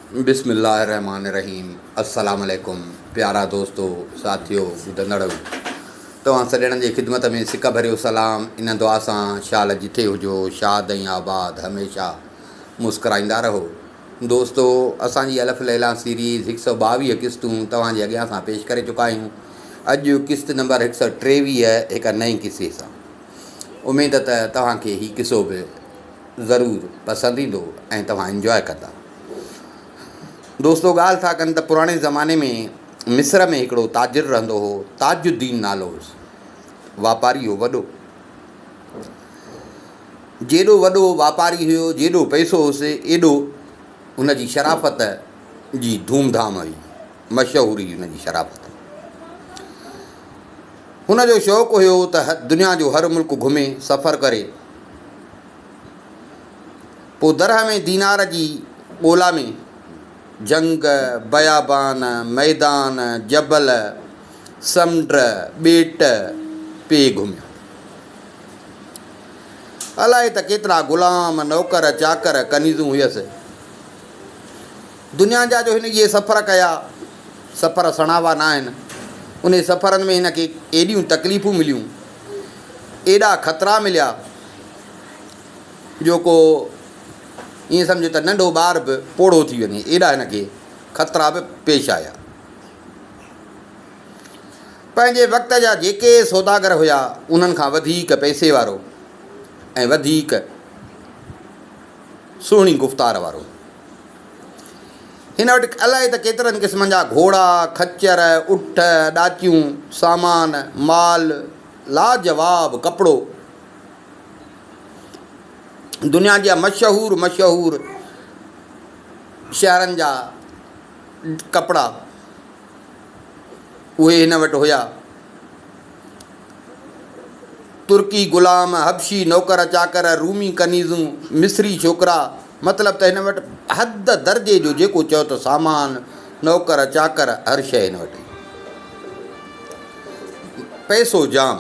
बिस्मिल्लाहिर्रहमानिर्रहीम। अस्सलाम वालेकुम प्यारा दोस्तों साथियों ॿुधंदड़ तव्हां सॼणनि जी ख़िदमत में सिक भरियो सलाम। इन दुआ सां शाल जिथे हुजो शाद ऐं आबाद हमेशह मुस्कुराईंदा रहो। दोस्तों असांजी अलफ़ लैला सीरीज़ 122 क़िस्तूं तव्हांजे अॻियां सां पेश करे चुका आहियूं। अॼु क़िस्त नंबर 123 हिकु नई क़िसे सां। उमेद त तव्हांखे हीउ क़िसो बि ज़रूरु पसंदि ईंदो ऐं तव्हां इंजॉय कंदा। दोस्तों ॻाल्हि था कनि त पुराणे ज़माने में मिस्र में हिकिड़ो ताजिर रहंदो हो। ताजुद्दीन नालो हुयुसि। वापारी हो वॾो। जेॾो वॾो वापारी हुयो, जेॾो पैसो हुयुसि, एॾो हुनजी शराफ़त जी धूमधाम हुई, मशहूरी हुनजी शराफ़त। हुनजो शौक़ु हुयो त दुनिया जो हर मुल्क घुमे, सफ़र करे। पोइ दरह में दीनार जी ॻोल्हा में जंग, बयाबान, मैदान, जबल, समुंड, ॿेट पे घुमियो। अलाए त केतिरा ग़ुलाम, नौकर, चाकर, कनीज़ूं हुयसि। दुनिया जा जो हिन इहे सफ़र कया, सफ़र सणावा न आहिनि। उन सफ़रनि में हिन खे एॾियूं तकलीफ़ूं मिलियूं, एॾा ख़तरा मिलिया, जो को ईअं सम्झो त नंढो ॿार बि पोड़ो थी वञे, एॾा हिन खे ख़तरा बि पेश आया। पंहिंजे वक़्त जा जेके सौदागर हुया, उन्हनि खां वधीक पैसे वारो ऐं वधीक सुहिणी गुफ़्तार वारो। हिन वटि अलाए त केतिरनि क़िस्मनि जा घोड़ा, खच्चर, उठ, ॾाचियूं, सामान, माल, लाजवाब कपिड़ो, दुनिया जा मशहूरु शहरनि जा कपिड़ा उहे हिन वटि हुया। तुर्की ग़ुलाम, हबशी नौकर चाकर, रूमी कनीज़ूं, मिस्री छोकिरा, मतिलबु त हिन वटि हद दर्जे जो जेको चओ त सामान, नौकर चाकर, हर शइ हिन वटि। पैसो जाम,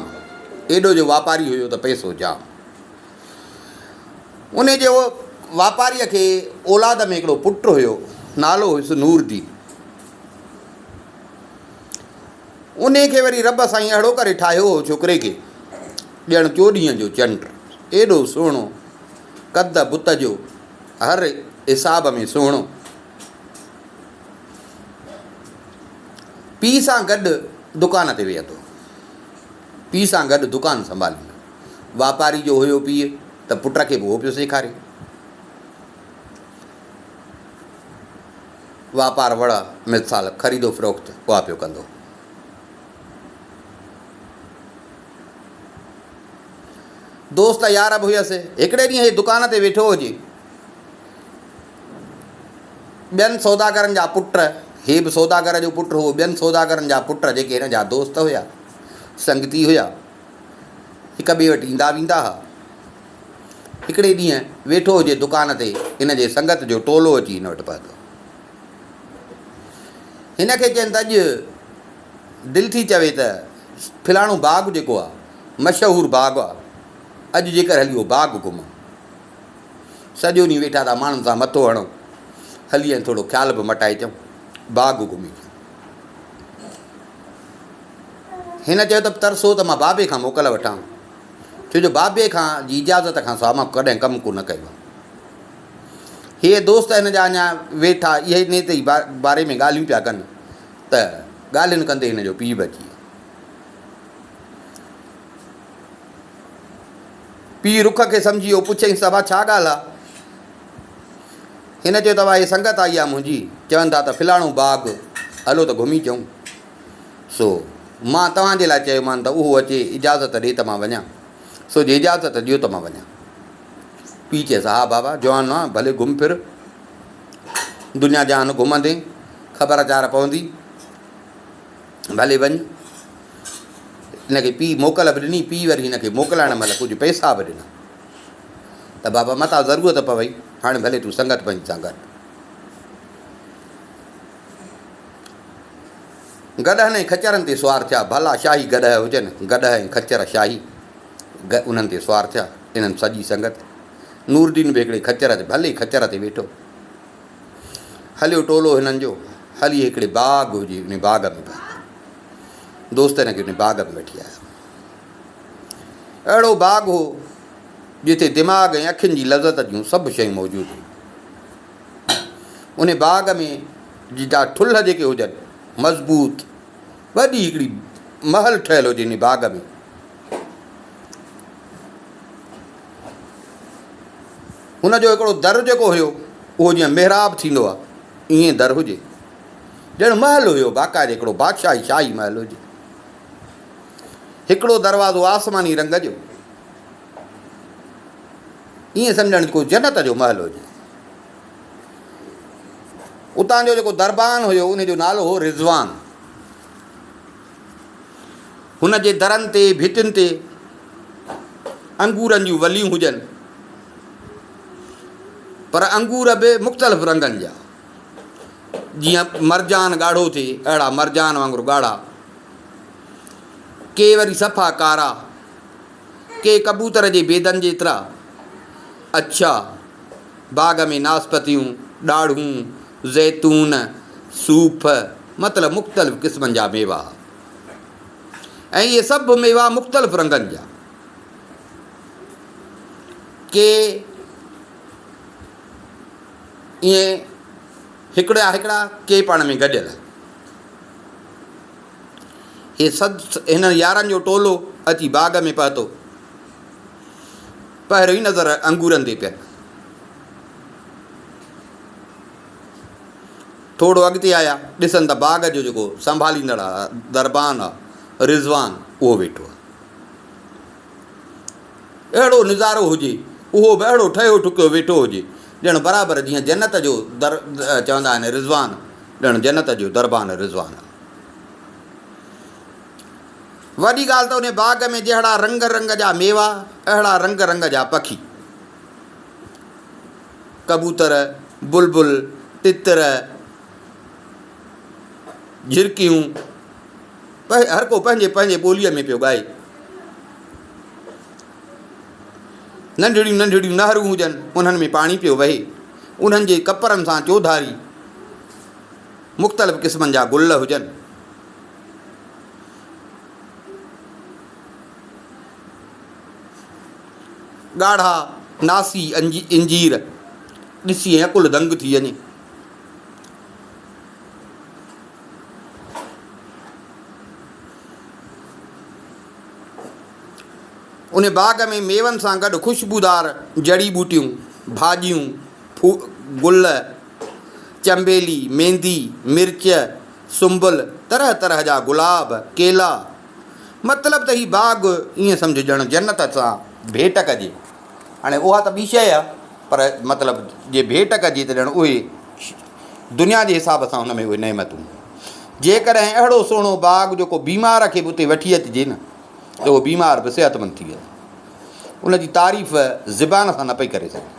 एॾो जो वापारी हुयो त पैसो जाम। उन जे वापारीअ खे औलाद में हिकिड़ो पुटु हुयो, नालो हुयुसि नूरदीन। उन खे वरी रब साईं अहिड़ो करे ठाहियो हो छोकिरे खे, ॼण 14 जो चंड, एॾो सुहिणो, कद बुत जो हर हिसाब में सुहिणो। पीउ सां गॾु दुकान ते वेहंदो, पीउ सां गॾु दुकानु संभालींदो। वापारी जो हुयो पीउ, त पुट खे बि उहो पियो सेखारे। वापार वड़ा मिसाल ख़रीदो फ़रोख़्त उहा पियो कंदो। दोस्त यार बि हुयसि। हिकिड़े ॾींहुं हे दुकान ते वेठो हुजे, ॿियनि सौदागरनि जा पुट, हे बि सौदागर जो पुटु हो, ॿियनि सौदागरनि जा पुट जेके हिन जा दोस्त हुया, संगती हुया, हिक ॿिए वटि ईंदा वेंदा हुआ। हिकिड़े ॾींहुं वेठो हुजे दुकान ते, हिन जे संगत जो टोलो अची हिन वटि पहुतो। हिन खे चवनि त अॼु दिलि थी चवे त फलाणो बाग़ जेको आहे मशहूरु बाग़ आहे, अॼु जेकर हली उहो बाग़ घुमूं। सॼो ॾींहुं वेठा था माण्हुनि सां मथो हणूं, हली ऐं थोरो ख़्याल बि मटाए अचूं, बाग़ घुमी अचूं। हिन चयो त तरसो त मां बाबे खां मोकल वठां, छो जो बाबे खां जी इजाज़त खां सवाइ मां कॾहिं कमु कोन कयो। हे दोस्त हिन जा अञा वेठा इहे इन ते बारे में ॻाल्हियूं पिया कनि त ॻाल्हियुनि कंदे हिन जो पीउ बि अची वियो। पीउ रुख खे सम्झी वियो, पुछईं सभा छा ॻाल्हि आहे? हिन चयो तव्हां हे संगत आई आहे मुंहिंजी, चवनि था त फलाणो बाग़ हलो त घुमी अचूं। सो मां तव्हांजे लाइ चयोमांनि त उहो अचे, इजाज़त ॾिए त मां वञा, सो जे इजाज़त ॾियो त मां वञा। पीउ चयसि हा बाबा जवान आहे, भले घुम फिर, दुनिया जहान घुमंदे ख़बर चार पवंदी, भले वञ। हिनखे पीउ मोकल बि ॾिनी। पीउ वरी हिनखे मोकिलाइण महिल कुझु पैसा बि ॾिना त बाबा मथां ज़रूरत पवई, हाणे भले तूं संगत पंहिंज सां गॾु। गॾहनि ऐं खच्चरनि ते सुवार थिया। भला शाही गॾह हुजनि, गॾह ऐं खच्चर शाही उन्हनि ते सुवार थिया, इन्हनि सॼी संगत। नूरदीन बि हिकिड़े खच्चर ते, भले खच्चर ते वेठो। हलियो टोलो हिननि जो हली हिकिड़े बाग़ हुजे, उन बाग़ में पिया दोस्त हिनखे उन बाग़ में वठी आया। अहिड़ो बाग़ हो जिते दिमाग़ ऐं अखियुनि जी लज़त जूं सभु शयूं मौजूदु हुयूं। उन बाग़ में जिता ठुल्ह जेके हुजनि मज़बूत, वॾी हिकिड़ी महल ठहियल हुजे इन बाग़ में। हुनजो हिकिड़ो दरु जेको हुयो उहो जीअं महिराब थींदो आहे ईअं दरु हुजे, ॼण महल हुयो बाक़ाइदे हिकिड़ो बादशाही शाही महल हुजे। हिकिड़ो दरवाज़ो आसमानी रंग जो, ईअं सम्झण को जन्नत जो महल हुजे। उतां जो जेको दरबान हुयो उनजो नालो हो रिज़वान। हुन जे दरनि ते भितियुनि ते अंगूरनि जूं वलियूं हुजनि, पर अंगूर बि मुख़्तलिफ़ रंगनि जा, जीअं मरजान ॻाढ़ो थिए अहिड़ा मरजान वांगुरु ॻाढ़ा, के वरी सफ़ा कारा, के कबूतर जे बेदनि जेतिरा। अच्छा, बाग़ में नासपतियूं, ॾाढ़ूं, ज़ैतून, सूफ़, मतिलबु मुख़्तलिफ़ क़िस्मनि जा मेवा, ऐं इहे सभु मेवा मुख़्तलिफ़ रंगनि जा, के ईअं हिकिड़ा के पाण में गॾियल। हे हिन यारनि जो टोलो अची बाग़ में पहुतो। पहिरियों ई नज़र अंगूरनि ते पिया। थोरो अॻिते आया, ॾिसनि त बाग़ जो जेको संभालींदड़ आहे दरबान आहे रिज़वान, उहो वेठो आहे। अहिड़ो नज़ारो हुजे, उहो बि अहिड़ो ठहियो ठुकियो वेठो हुजे ॼण बराबरि जीअं जन्नत जो दर चवंदा आहिनि रिज़वान, ॼण जन्नत जो दरबान रिज़वान। वॾी ॻाल्हि त उन बाग़ में जहिड़ा रंग रंग जा मेवा, अहिड़ा रंग रंग जा पखी, कबूतर, बुलबुल, तितर, झिरकियूं, हर को पंहिंजे पंहिंजे ॿोलीअ में पियो ॻाए। नंढड़ियूं नंढड़ियूं नहरूं हुजनि, उन्हनि में पाणी पियो वहे, उन्हनि जे कपरनि सां चौधारी मुख़्तलिफ़ क़िस्मनि जा गुल हुजनि। ॻाढ़ा नासी इंजीर ॾिसी ऐं अकुल दंग थी वञे। उन बाग़ में मेवनि सां गॾु ख़ुशबूदार जड़ी बूटियूं, भाॼियूं, गुल, चंबेली, मेंदी, मिर्च, सुंबुल, तरह तरह जा गुलाब, केला, मतिलबु त ही बाग़ ईअं सम्झ ॼण जन्नत सां भेट कजे। हाणे उहा त ॿी शइ आहे, पर मतिलबु जे भेट कजे त ॼण उहे दुनिया जे हिसाब सां हुन में उहे नेमतूं। जेकॾहिं अहिड़ो सुहिणो बाग़ जेको बीमार खे बि उते वठी अचिजे न, त उहो बीमार बि सिहतमंद थी वियो। उनजी तारीफ़ ज़बान सां न पई करे सघे।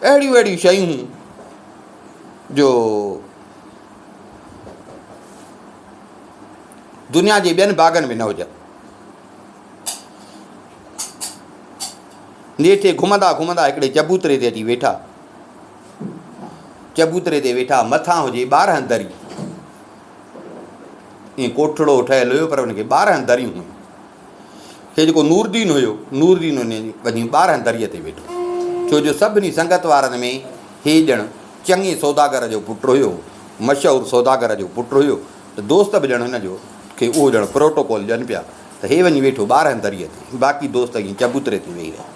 अहिड़ियूं अहिड़ियूं शयूं जो दुनिया जे ॿियनि बाग़नि में न हुजनि। नेठे घुमंदा घुमंदा हिकिड़े चबूतरे ते अची वेठा। चबूतरे ते वेठा, मथां हुजे 12 दरी, ईअं कोठड़ो ठहियलु हुयो, पर हुनखे 12 दरियूं हुयूं। हे जेको नूरदीन हुयो, नूरदीन उन वञी 12 दरीअ ते वेठो, छो जो सभिनी संगत वारनि में हे ॼण चङे सौदागर जो पुटु हुयो, मशहूरु सौदागर जो पुटु हुयो, त दोस्त बि ॼण हिनजो खे उहो ॼण प्रोटोकॉल ॾियनि पिया त हे वञी वेठो 12 दरीअ ते, बाक़ी दोस्त ईअं चबूतरे ते वेही रहिया।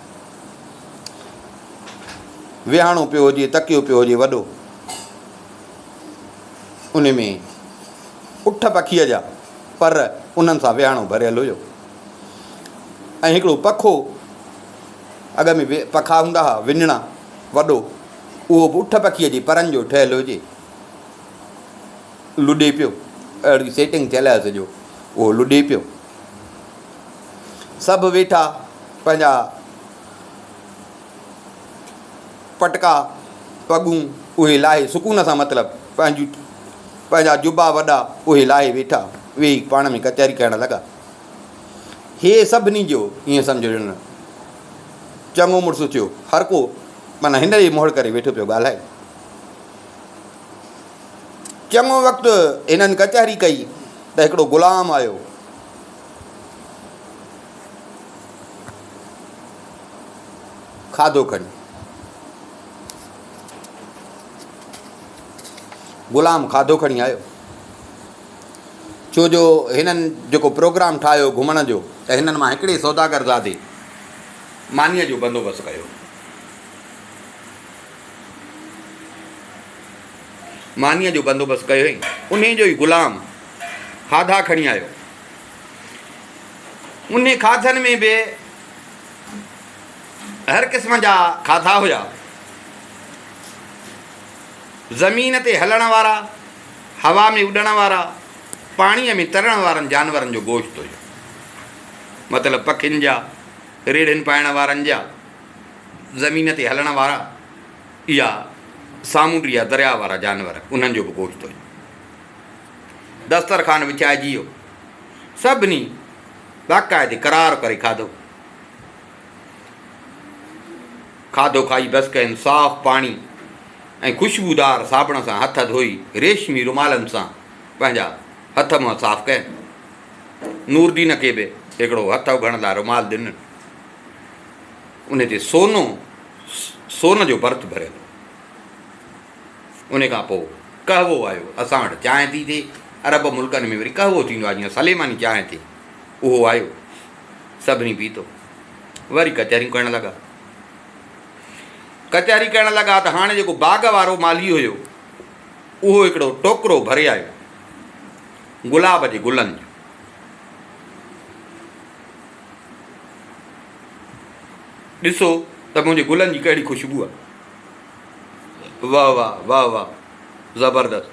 विहाणो पियो हुजे, तकियो पियो हुजे वॾो, उन में उठ पखीअ जा पर उन्हनि सां विहाणो भरियलु हुयो। ऐं हिकिड़ो पखो अॻ में पखा हूंदा हुआ विञणा वॾो, उहो बि उठ पखीअ जे परनि जो ठहियलु हुजे, लुॾे पियो। अहिड़ी सेटिंग थियल आहे सॼो, उहो लुॾे पियो। सभु वेठा पंहिंजा पटका पगूं उहे लाहे सुकून सां, मतिलबु पंहिंजा जुबा वॾा उहे लाहे वेठा, वेही पाण में कचहरी करणु लॻा। हे सभिनी जो ईअं सम्झो ॼण चङो मुड़ुसु थियो, हर को माना हिन जी मोड़ करे वेठो पियो ॻाल्हाए। चङो वक़्तु हिननि कचहरी कई त हिकिड़ो ग़ुलाम आयो। खाधो खणी ग़ुलाम खाधो खणी आयो। छो जो हिननि जेको प्रोग्राम ठाहियो घुमण जो त हिननि मां हिकिड़े सौदागर ज़ादे मानीअ जो बंदोबस्तु कयो। मानीअ जो बंदोबस्तु कयो हुई। उन जो ई ग़ुलाम खाधा खणी आयो। उन खाधनि में बि हर क़िस्म जा खाधा हुया। ज़मीन ते हलण वारा, हवा में उॾण वारा, पाणीअ में तरण वारनि जानवरनि जो गोश्त हुयो। मतिलबु पखियुनि जा, रेड़ियुनि पाइण वारनि जा, ज़मीन ते हलण वारा, या सामुंडी या दरिया वारा जानवर, उन्हनि जो बि गोश्त हुयो। दस्तरखान विछाइजी वियो। सभिनी बाक़ाइदे करार करे खाधो। खाधो खाई बसि कनि। साफ़ पाणी ऐं ख़ुशबूदार साबुण सां हथ धोई रेशमी रुमालनि सां पंहिंजा हथ मुंहं साफ़ कनि। नूरदीन खे बि हिकिड़ो हथ उघण लाइ रुमाल ॾिननि। उन ते सोन जो भर्त भरियल। उन खां पोइ कहवो आयो। असां वटि चांहि थी थिए। अरब मुल्कनि में वरी कहवो थींदो आहे, जीअं सलेमानी चांहि थिए, उहो आयो। सभिनी पीतो। वरी कचहरियूं करणु लॻा। कचहरी करणु लॻा त हाणे जेको बाग़ वारो माली हुयो, उहो हिकिड़ो टोकरो भरे आयो गुलाब जे गुलनि जो। ॾिसो त मुंहिंजे गुलनि जी कहिड़ी ख़ुशबू आहे। वाह वाह वाह वाह, ज़बरदस्त।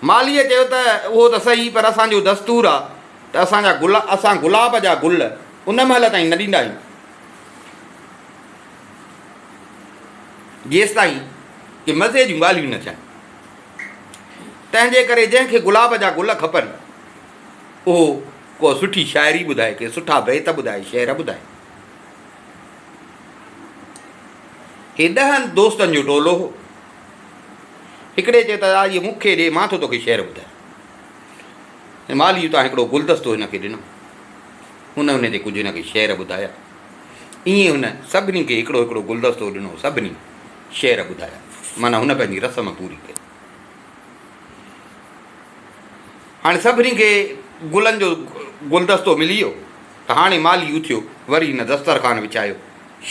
मालीअ चयो त उहो त सही, पर असांजो दस्तूर आहे त असां गुलाब जा गुल उन महिल ताईं न ॾींदा आहियूं जेसि ताईं कि मज़े जूं ॻाल्हियूं न थियनि। तंहिंजे करे जंहिंखे गुलाब जा गुल खपनि, उहो को सुठी शाइरी ॿुधाए, के सुठा बैत ॿुधाए, शेर ॿुधाए। हे 10 दोस्तनि जो टोलो हो। हिकिड़े चयो त इहो मूंखे ॾे, मां थो तोखे शेर ॿुधायां। माली तां हिकिड़ो गुलदस्तो हिनखे ॾिनो। हुन ते कुझु हिनखे शेर ॿुधाया। ईअं हुन सभिनी खे हिकिड़ो हिकिड़ो गुलदस्तो ॾिनो। सभिनी शेर ॿुधाया। माना हुन पंहिंजी रस्म पूरी कई। हाणे सभिनी खे गुलनि जो गुलदस्तो मिली वियो त हाणे माली उथियो। वरी हिन दस्तरखान विछायो,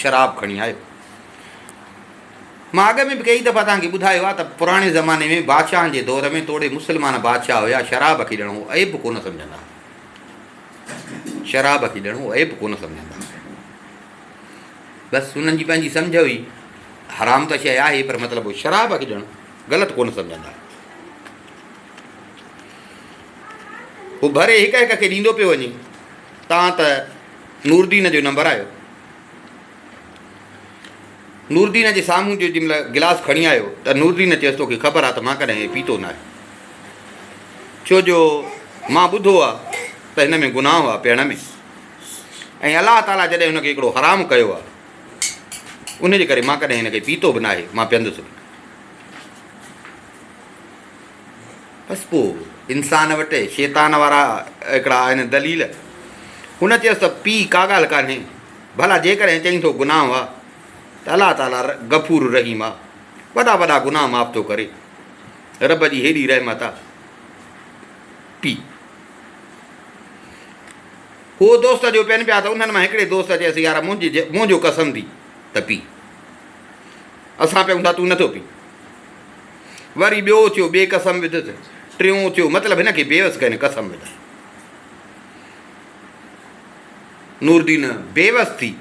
शराब खणी आयो। मां अॻ में बि कई दफ़ा तव्हांखे ॿुधायो आहे त पुराणे ज़माने में बादशाहनि जे दौर में तोड़े मुस्लमान बादशाह हुया। शराब खे ॾियणो ऐब कोन सम्झंदा। शराब खे ॾियणो ऐब कोन सम्झंदा। बसि हुननि जी पंहिंजी सम्झ हुई। हराम त शइ आहे, पर मतिलबु शराब खे ॾियणु ग़लति कोन सम्झंदा। हू भरे हिक हिक खे ॾींदो पियो वञे। तव्हां त नूरदीन जो नंबर आयो। नूरदीन जे साम्हूं जो जंहिंमहिल गिलास खणी आयो त नूरदीन चयोसि तोखे ख़बर आहे त मां कॾहिं पीतो न आहे। छो जो मां ॿुधो आहे त हिन में गुनाह आहे पीअण में, ऐं अलाह ताला जॾहिं हुनखे हिकिड़ो हराम कयो आहे, उनजे करे मां कॾहिं हिनखे पीतो बि न आहे, मां पीअंदुसि बि। बसि पोइ इंसान वटि शैतान वारा हिकिड़ा आहिनि दलील। हुन चयोसि त पीउ का ॻाल्हि कान्हे, भला जेकॾहिं चईं थो गुनाह आहे त अलाह ताला गफ़ूर रहीम आहे, वॾा वॾा गुनाह माफ़ थो करे। रब जी हेॾी रहमत आहे। पीउ। उहो दोस्त जो पियनि पिया त उन्हनि मां हिकिड़े दोस्त चयसि यार मुंहिंजो कसम थी त पीउ, असां पियूं था तूं नथो पी। वरी ॿियो थियो, ॿिए कसम विधुसि। टियों थियो, मतिलबु हिनखे बेवस कनि कसम विध। नूरदीन बेवस थी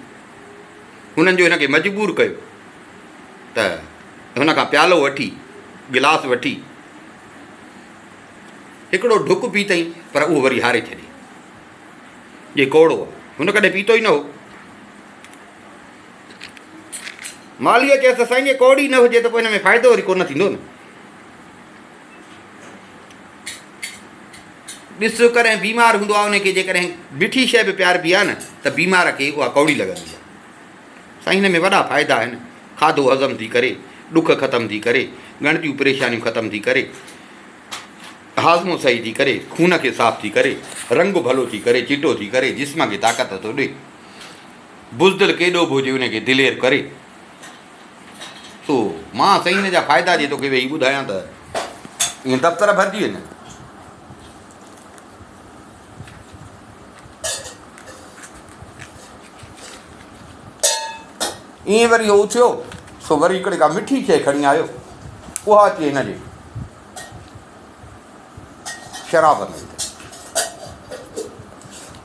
हुननि जो हिनखे मजबूर कयो त हुन खां प्यालो वठी, गिलास वठी हिकिड़ो ढुक पी अथई, पर उहो वरी हारे छॾे। जे कोड़ो आहे, हुन कॾहिं पीतो ई न हो। मालीअ चयसि साईं जे कोड़ी न हुजे त पोइ हिन में फ़ाइदो वरी कोन थींदो न। ॾिस कॾहिं बीमार हूंदो आहे, उनखे जेकॾहिं मिठी शइ बि प्यार बि आहे न त बीमार खे उहा कौड़ी लॻंदी आहे। साईं हिन में वॾा फ़ाइदा आहिनि, खाधो हज़म थी करे, दुख ख़त्म थी करे, गणतियूं परेशानियूं ख़त्म थी करे, हाज़मो सही थी करे, खून खे साफ़ थी करे, रंग भलो थी करे, चिटो थी करे, जिस्म खे ताक़त थो ॾे, बुज़दिल केॾो बि हुजे उनखे दिलेर करे। तो मां साईं हिन जा फ़ाइदा जे तोखे वेही ॿुधायां त ईअं दफ़्तर भरिजी वञनि। ईअं वरी उहो उथियो सो वरी हिकिड़े का मिठी शइ खणी आयो, उहा अचे हिनजे शराब में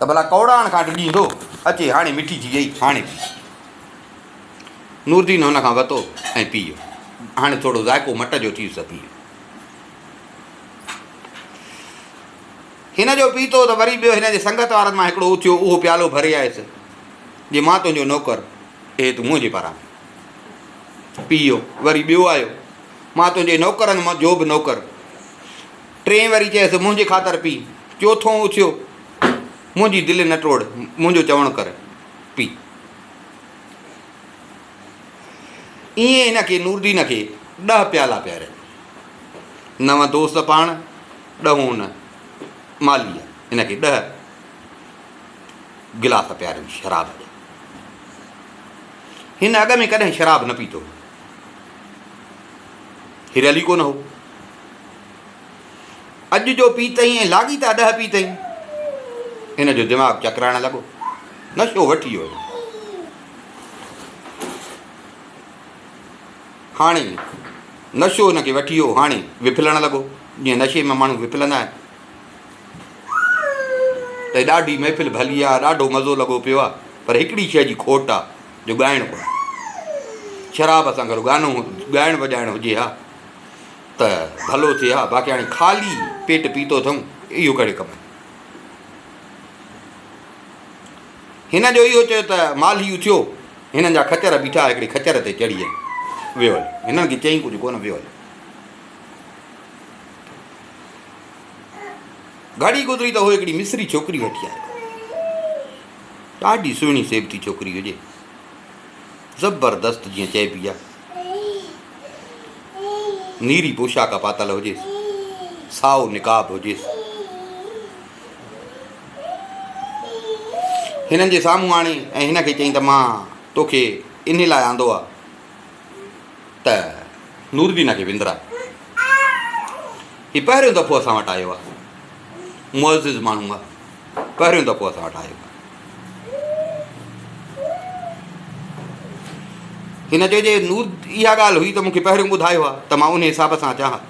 त भला कौड़ाण खां ॾींदो, अचे हाणे मिठी थी वई, हाणे पी। नूरदीन हुन खां वरितो ऐं पी वियो। हाणे थोरो ज़ाइको मट जो थी पी वियो। हिन जो पीतो त वरी ॿियो हिन जे संगत वारनि मां हिकिड़ो उथियो, उहो प्यालो भरे आयुसि, जे मां तुंहिंजो नौकर, हे तूं मुंहिंजे पारां पी वियो। वरी ॿियो आयो, मां तुंहिंजे नौकरनि मां जो बि नौकर। टे वरी चयसि मुंहिंजे ख़ातिर पी। चोथों उथियो, मुंहिंजी दिलि न टोड़, मुंहिंजो चवणु कर, पी। ईअं हिनखे नूरदीन खे 10 प्याला पियारिया। 9 दोस्त पाण, 10 हुन माली, हिनखे 10 गिलास पियारियो शराब जा। हिन अॻ में कॾहिं शराब न पीतो, हिरियल ई कोन हो। अॼु जो पीतई ऐं लाॻीता 10 पीतई, हिन जो दिमाग़ु चकराइण लॻो, नशो वठी वियो। हाणे नशो हिनखे वठी वियो, हाणे विफलणु लॻो, जीअं नशे में माण्हू विफलंदा आहिनि। त ॾाढी महफ़िल भली आहे, ॾाढो मज़ो लॻो पियो आहे, पर हिकिड़ी शइ जी खोट आहे, जो ॻाइणु कोन्हे। शराब सां गॾु गानो ॻाइणु वॼाइणु हुजे हा त भलो थिए हा, बाक़ी हाणे ख़ाली पेट पीतो अथऊं, इहो कहिड़े कमु। हिन जो इहो चयो त माली उथियो, हिननि जा खचर बीठा हिकिड़े खचर ते चढ़ी आहिनि, वियो हल। हिननि खे चई कुझु कोन, वियो हल। घड़ी गुज़री त उहो हिकिड़ी मिस्री छोकिरी वठी आयो, ॾाढी सुहिणी सेबती छोकिरी हुजे, ज़बरदस्त, जीअं चइबी आहे। नीरी पोशाक पातल हुजेसि, साओ निकाब हुजेसि। हिननि जे साम्हूं आणे ऐं हिन खे चई त मां तोखे इन लाइ आंदो आहे त नूरदीन खे विंदरा। हीउ पहिरियों दफ़ो असां वटि आयो आहे, मुअज़िज़ माण्हू आहे, पहिरियों दफ़ो असां वटि आयो आहे। हिन चयो जे नूर इहा ॻाल्हि हुई त मूंखे पहिरियों ॿुधायो आहे त मां उन हिसाब सां अचां हा।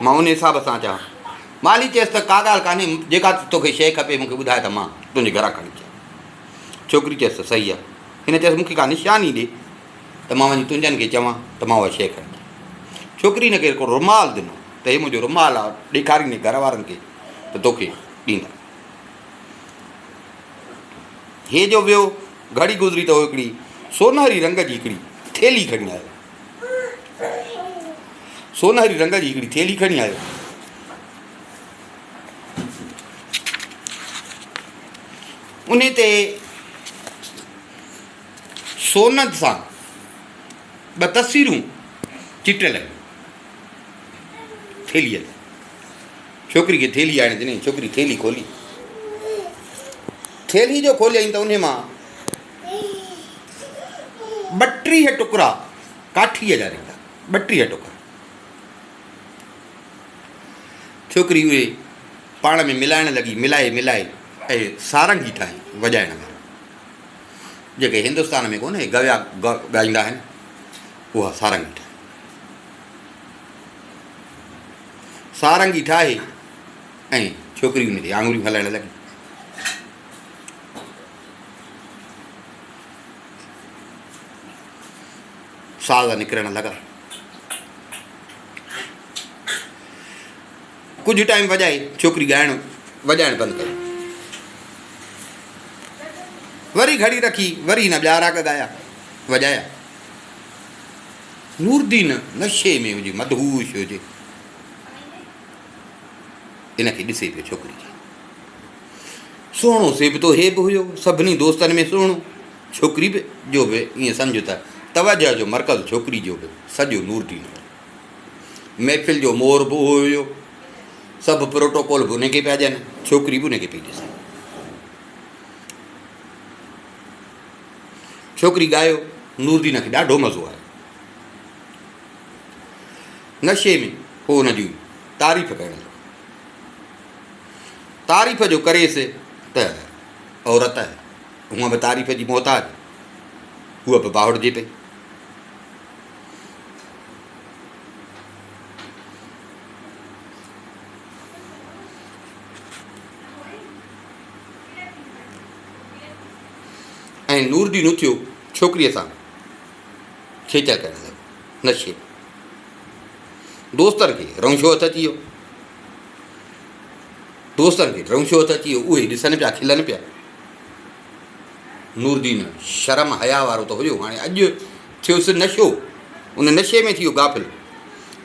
मां उन हिसाब सां अचां। माली चयसि त का ॻाल्हि कान्हे, जेका तोखे शइ खपे मूंखे ॿुधाए त मां तुंहिंजे घरां खणी अचां। छोकिरी चयसि त सही आहे। हिन चयसि मूंखे का निशानी ॾे त मां वञी तुंहिंजनि खे चवां त मां उहा शइ खणी अचां। छोकिरी हिनखे हिकिड़ो रुमाल ॾिनो त हे मुंहिंजो रुमाल आहे, ॾेखारींदे घर वारनि खे त तोखे ॾींदा। हे जो वियो, घड़ी गुज़री त उहो हिकिड़ी सोनहरी रंग जी हिकिड़ी थेली खणी आयो, सोनहरी रंग जी हिकिड़ी थेली खणी आयो। उन ते सोन सां 2 तस्वीरूं चिटियल आहिनि थेलीअ ते। छोकिरी खे थेली आणे ॾिनई, छोकिरी थेली खोली, थेली जो खोलियईं त उन मां 32 टुकड़ा काठीअ जा निकिता, 32 टुकड़ा। छोकिरी उहे पाण में मिलाइण लॻी, मिलाए ऐं सारंगी ठाही वॼाइण वारा, जेके हिंदुस्तान में कोन्हे गव्या ॻाईंदा आहिनि, उहा सारंगी ठाही। सारंगी ठाहे ऐं छोकिरी उन ते आङुरियूं हलाइण लॻी। साज़ निकिरण लॻा। कुझु टाइम वॼाए छोकिरी वॼाइण बंदि कयो। वरी घड़ी रखी, वरी हिन ॿिया राग ॻाया, वॼाया। नूरदीन नशे में हुजे, मदहूश हुजे, इनखे ॾिसे पियो छोकिरी खे। सुहिणो से बि तो हे बि हुयो, सभिनी दोस्तनि में सुहिणो, छोकिरी बि जो बि ईअं सम्झ त तवजह जो मर्कज़ छोकिरी जो बि सॼो नूरदीन हो। महफ़िल जो मोर बि उहो हुयो, सभु प्रोटोकॉल बि उनखे पिया ॾियनि, छोकिरी बि उनखे पई ॾिसे। छोकिरी ॻायो, नूरदीन खे ॾाढो मज़ो आयो। नशे में हो हुनजी तारीफ़ करण लॻो। तारीफ़ जो करेसि त औरत हूअं बि तारीफ़ जी मोहताज, उहा बि बाहुड़िजे पई। ऐं नूरदीन उथियो छोकिरीअ सां खेचल करण लॻो नशे। दोस्तनि खे रौशो हथ अची वियो, दोस्तनि खे रौशो हथ अची वियो, उहे ॾिसनि पिया, खिलनि पिया। नूरदीन शर्म हया वारो त हुयो, हाणे अॼु थियोसि नशो, उन नशे में थी वियो गाफ़िल।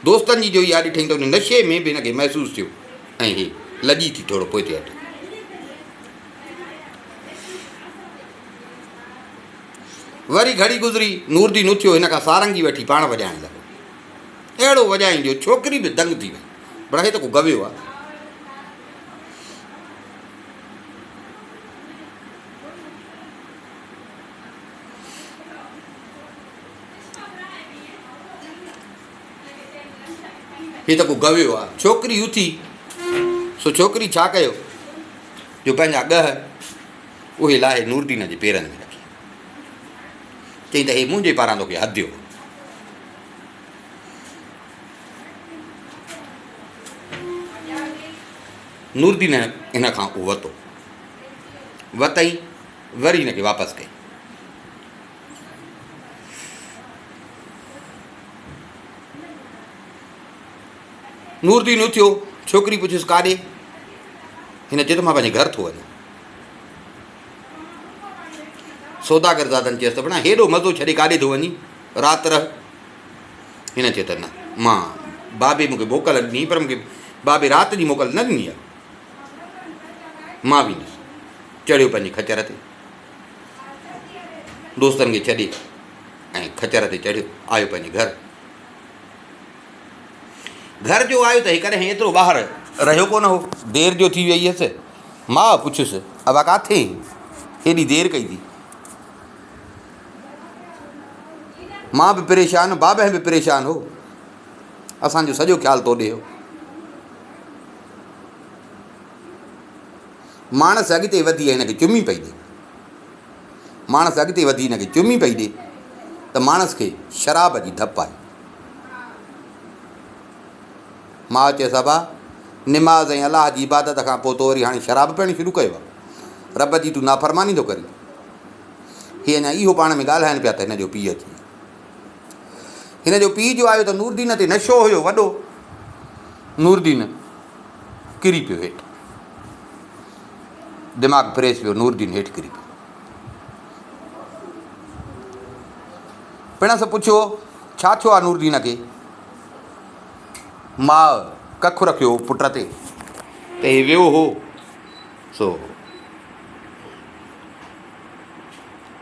दोस्तनि जी जो इहा ॾिठईं त उन नशे में बि हिनखे महसूसु थियो ऐं हे लॼी थी थोरो पोइ ते हटो। वरी घड़ी गुज़री, नूरदीन उथियो, हिन खां सारंगी वठी पाण वॼाइण लॻो। अहिड़ो वॼाईं जो छोकिरी बि दंग थी वई, पर हे त को गवियो आहे। हे त को गवियो आहे। छोकिरी उथी, सो छोकिरी छा कयो जो पंहिंजा ॻह उहे लाहे नूरदीन जे पेरनि में रखी, चई त हे मुंहिंजे पारां तोखे हदियो। नूरदीन हिन खां उहो वरितो, वतई, वरी हिनखे वापसि कई। नूरदीन उथियो, छोकिरी पुछियुसि काॾे? हिन चयो त मां पंहिंजे घर थो वञा। सौदागर ज़ादनि चयसि त भणा हेॾो मज़ो छॾे काॾे थो वञी, राति रह। हिन चयो त न, मां बाबे मूंखे मोकल ॾिनी, पर मूंखे बाबे राति जी मोकल न ॾिनी आहे, मां वेंदुसि। चढ़ियो पंहिंजे खचर ते, दोस्तनि खे छॾे ऐं खचर ते चढ़ियो, आयो पंहिंजे घर। घर जो आयो त हिकॾहिं एतिरो ॿाहिरि रहियो कोन हो, देरि जो थी वई हुयसि। मां पुछियुसि अबा किथे हेॾी देरि कई थी? मां बि परेशान, बाबा बि परेशान हो, असांजो सॼो ख़्यालु तोॾे हो। माणस अॻिते वधी हिनखे चुमी पई ॾे, माणस अॻिते वधी हिनखे चुमी पई ॾे त माणस खे शराब जी धप आई। मां चयसि अबा निमाज़ ऐं अलाह जी इबादत खां पोइ तो वरी हाणे शराब पीअणु शुरू कयो आहे, रब जी तूं नाफ़रमानी थो करी। हीअ अञा इहो पाण में ॻाल्हाइनि पिया त हिन जो पीउ अची, हिन जो पीउ जो आयो त नूरदीन ते नशो हुयो वॾो। नूरदीन किरी पियो हेठि, दिमाग़ु फ्रेश पियो, नूरदीन हेठि किरी पियो। पिणस पुछियो छा थियो आहे नूरदीन खे? मां कखु रखियो पुट ते त हे वियो हो, सो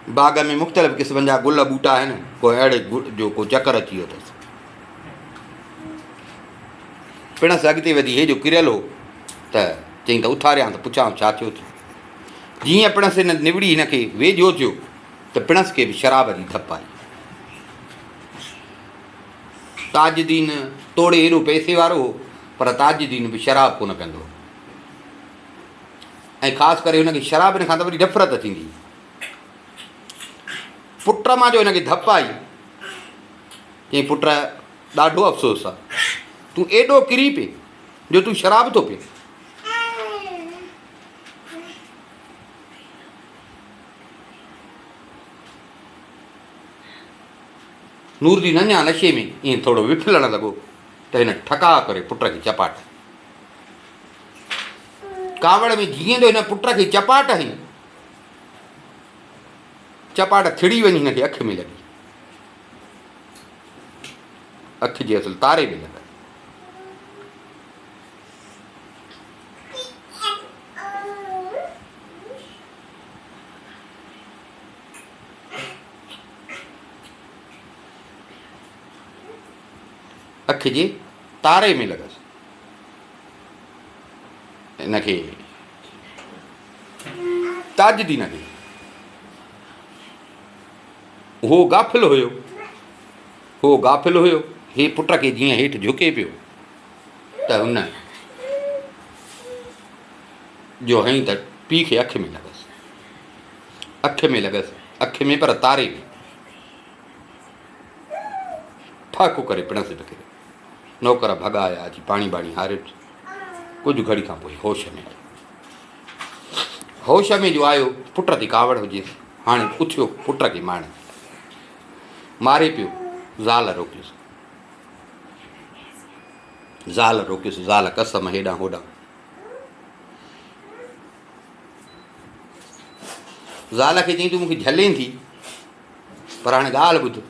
बाग़ में मुख़्तलिफ़ क़िस्मनि जा गुल ॿूटा आहिनि, को अहिड़े जो को चकर अची वियो अथसि। पिणस अॻिते वधी, हे जो किरियल हो त चई त उथारियां त पुछां छा थियो थियो। जीअं पिणस हिन निवड़ी हिनखे वेझो थियो त पिणस खे बि शराब जी धप आई। ताजदीन तोड़े हेॾो पैसे वारो हो, पर ताजदीन बि शराब कोन पीअंदो हो, ऐं ख़ासि करे हुनखे शराब खां त वरी नफ़रत थींदी। पुट मां जो हिनखे धप आई, चई पुट ॾाढो अफ़सोस आहे, तूं एॾो किरी पए जो तूं शराब थो पीए। नूरदीन अञा नशे में ईअं थोरो विफलणु लॻो त हिन ठका करे पुट खे चपाट, कावड़ में जीअं जो हिन पुट खे चपाट हई, चपाट थिड़ी वञी हिनखे अखि में लॻी, अखि जे असुल तारे में लॻी। अख जे तारे में लॻसि। हिनखे ताजदी न कई। उहो गाफ़िल हुयो, हे पुट खे जीअं हेठि झुके पियो त हुन जो हईं त पीउ खे अख में लॻसि, अख में पर तारे में। ठाको करे पिणसि पियो। नौकर भॻाया, अची पाणी बाणी हारियो। कुझु घड़ी खां पोइ होश में जो आयो, पुट ते कावड़ हुजेसि। हाणे उथियो पुट खे मारे पियो। ज़ाल रोकियुसि, ज़ाल कसम हेॾां होॾां। ज़ाल खे चई तूं मूंखे झलें थी, पर हाणे ॻाल्हि ॿुध,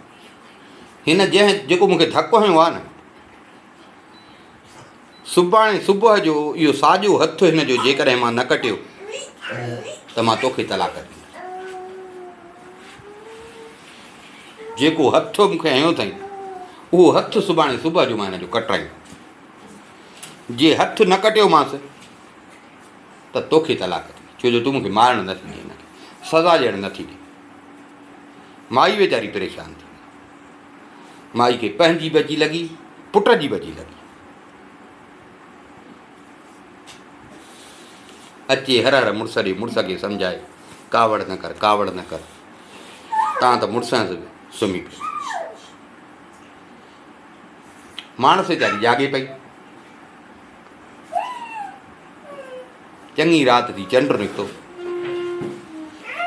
हिन जेको मूंखे धकु हयो आहे न, सुभाणे सुबुह जो इहो साॼो हथु हिन जो जेकॾहिं मां न कटियो त मां तोखे तलाक ॾींदुसि। जेको हथु मूंखे हयो अथई उहो हथु सुभाणे सुबुह जो मां हिन जो कटाईंदुसि। जे हथु न कटियोमांसि त तोखे तलाक ॾींदुसि, छो जो तूं मूंखे मारणु नथी ॾे, हिनखे सज़ा ॾियणु नथी ॾे। माई वीचारी परेशान थी। माई खे पंहिंजी बची लॻी, पुट जी बची लॻी। अचे हर हर मुड़ुस ॾे, मुड़ुस खे सम्झाए कावड़ न कर। तव्हां त मुड़ुस सां सुम्ही पियो। माणस वीचारी जागे पई। चङी राति थी, चंड निकितो।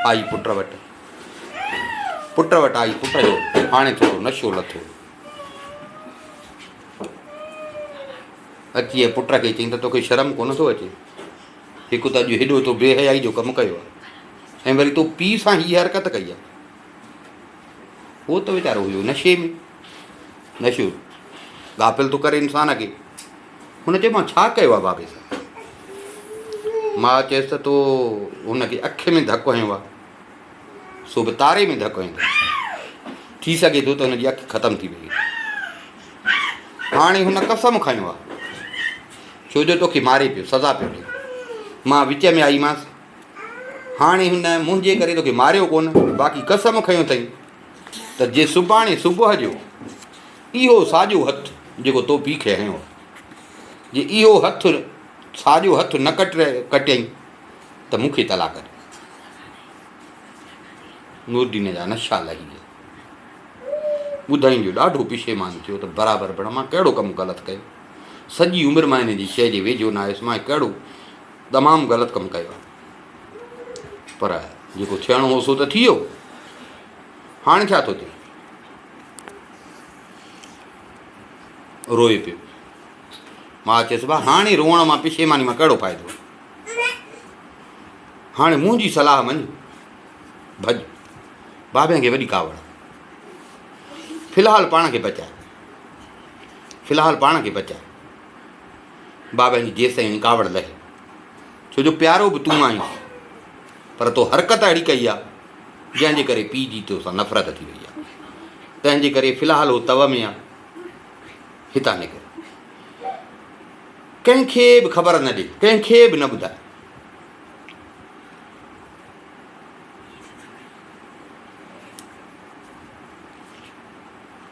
आई पुट वटि आई। पुट जो हाणे थोरो नशो लथो। अची पुट खे चई त तोखे शर्म कोन थो अचे? हिकु त अॼु हेॾो तो बेहयाई जो कमु कयो आहे, ऐं वरी तो पीउ सां हीअ हरकत कई आहे। उहो त वीचारो हुयो नशे में, नशो गाफ़िल थो करे इंसान खे। हुन चयो मां छा कयो आहे बाबे सां? मां चयसि त तो हुनखे अख में धकु हयो आहे, सो बि तारे में धकु हयो। थी सघे थो त हुनजी अखि ख़तमु थी वई। हाणे हुन कसम खयो आहे, छो जो तोखे मारे पियो, सज़ा पियो ॾे। मां विच में आईमांसि। हाणे हुन मुंहिंजे करे तोखे मारियो कोन, बाक़ी कसम खयो अथई त जे सुभाणे सुबुह जो इहो साॼो हथु जेको तो पीउ खे हयो, जे इहो हथु साॼो हथु न कटियईं त मूंखे तलाक ॾे। नूरदीन जा नशा लही विया। ॿुधाईं जो ॾाढो पिशेमान थियो त बराबरि मां कहिड़ो कमु ग़लति कयो। सॼी उमिरि मां हिन जी शइ जे वेझो न आयुसि। मां कहिड़ो तमामु ग़लति कमु कयो आहे, पर जेको थियणो हो सो त थी वियो। हाणे छा थो थिए? रोए पियो। मां चयसि भाउ हाणे रोअण मां पिशेमानी मां कहिड़ो फ़ाइदो? हाणे मुंहिंजी सलाह मञ, भॼ। बाबे खे वॾी कावड़। फ़िलहालु पाण खे बचाए। बाबा जी जेसिताईं कावड़ लहे, छो जो प्यारो बि तूं आहीं, पर तो हरकत अहिड़ी कई आहे जंहिंजे करे पीउ जी तोसां नफ़रत थी वई आहे। तंहिंजे करे फ़िलहालु उहो तव में आहे, हितां निकिर। कंहिंखे बि ख़बर न ॾे, कंहिंखे बि न ॿुधाए।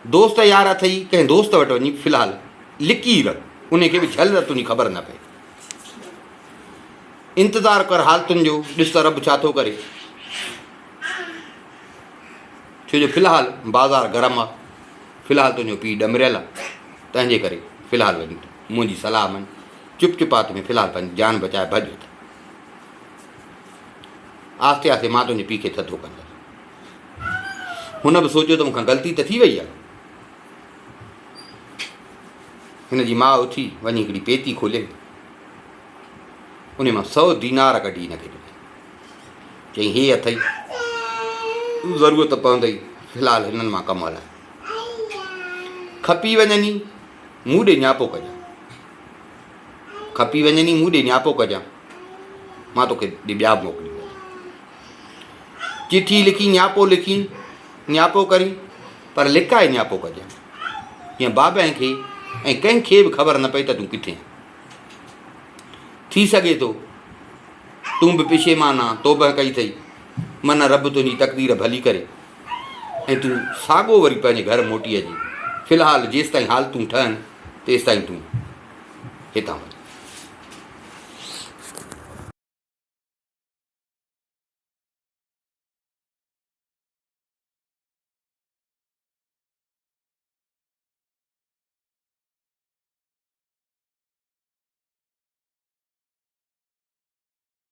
दोस्त यार अथई, कंहिं दोस्त वटि वञी फ़िलहालु लिकी रह, उनखे बि झल तुंहिंजी ख़बर न पए। इंतज़ारु कर हालतुनि जो, ॾिस त रब छा थो करे। छो जो फ़िलहालु बाज़ारि गरम आहे, फ़िलहालु तुंहिंजो पीउ ॾमरियल आहे। तंहिंजे करे फ़िलहालु वञी मुंहिंजी सलाह मञ, चुपचाप में फ़िलहालु पंहिंजी जान बचाए भॼ। आस्ते आस्ते मां तुंहिंजे पीउ खे थधो कंदुसि। हुन बि सोचियो त मूंखां ग़लती त थी वई आहे। हिन जी माउ उथी वञी हिकिड़ी पेती खोले, उन मां 100 दीनार कढी हिनखे ॾिनई। चई हे अथई, ज़रूरत पवंदई, फ़िलहालु हिननि मां कमु हलाए। खपी वञनी मूं ॾे न्यापो कजां, मां तोखे ॿिया मोकिलींदुसि। चिठी लिखी, न्यापो करी, पर लिकाए न्यापो कजां। हीअं बाबा खे ऐं कंहिंखे बि ख़बर न पई त तूं किथे थी सघे थो तूं बि पिशेमान आहे, तौबह कई अथई, मन रब तुंहिंजी तक़दीर भली करे ऐं तूं साॻियो वरी पंहिंजे घर मोटी अची। फ़िलहालु जेसि ताईं हालतूं ठहनि तेसि ताईं तूं हितां वञ।